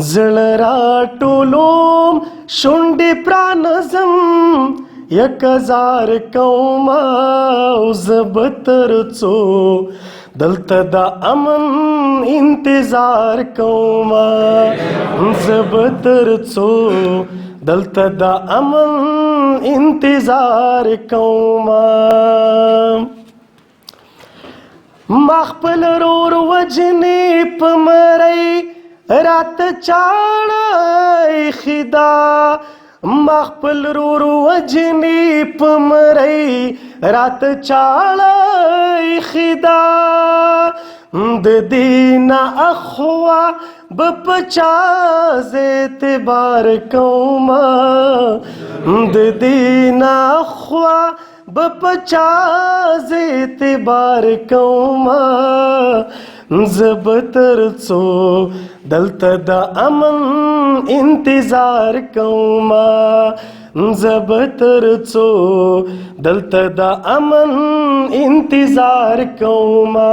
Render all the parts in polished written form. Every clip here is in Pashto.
زړه راټولوم شونډې پرانیزم 1000 کومه او زه به تر څو دلته د امن انتظار کومه زه به تر څو دلته د امن انتظار کومه ما خپل ورور وجنې په مرۍ راته چاړه ایښې ده ما خپل ورور وجنې په مرۍ راته چاړه ایښې ده د دې نه اخوا به په چا زه اعتبار کومه د دې نه اخوا به په چا زه اعتبار کومه زه به تر څو دلته د امن انتظار کومه زه به تر څو دلته د امن انتظار کومه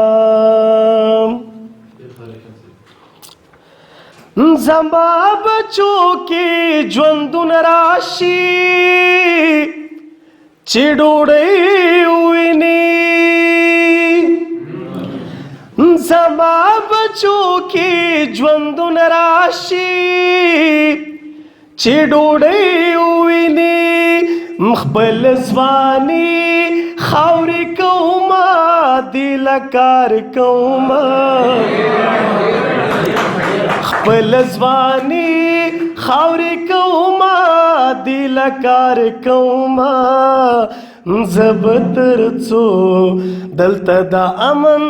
زما بچو کې ژوندون راشي چې ډوډۍ وویني زما بچو کې ژوندون راشي چې ډوډۍ وویني خپل ځواني خاورې کومه دله کار کومه خپل ځواني خاورې کومه دله کار کومه زه به تر څو دلته د امن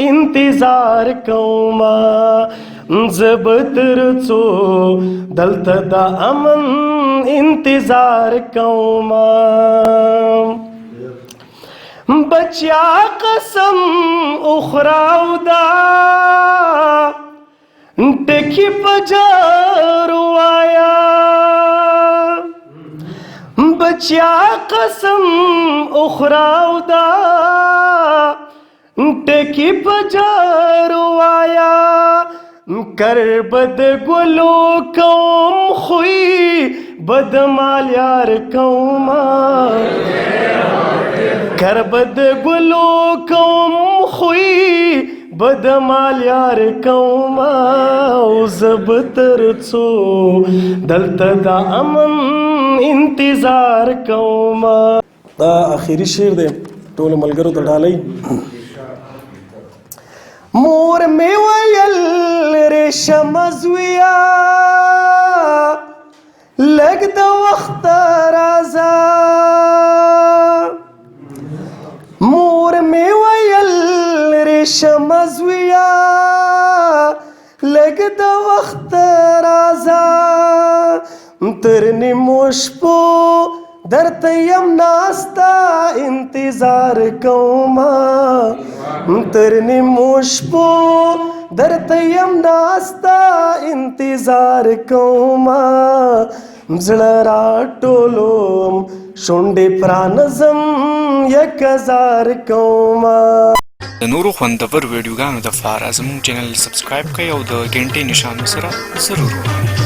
انتظار کومه زه به تر څو دلته د امن انتظار کومه بچیا قسم اخراو دا ټکی په جارو وایا بچیا قسم اخراو دا ټکی په جارو وایا کر بد ګلو کوم خوې بد مال یار کومه کر بد ګلو کوم خوې بد مال یار کومه او زه به تر څو دلته د امن انتظار کومه دا اخیری شعر دی ټولو ملګرو ته ډالۍ مور مې ویل ریشمه زویه لږ د وخته راځه مور مې ویل ریشمه زویه لږ د وخته راځه تر نیمو شپو درته یم ناسته انتظار کومه تر نیمو شپو درته یم ناسته انتظار کومه زړه راټولوم شونډې پرانیزم 1000 کومه د نورو خوندور ویډیوګانو دپاره زموږ چینل سبسکرایب کړئ او د ګنټې نښان سره ضرور ووهئ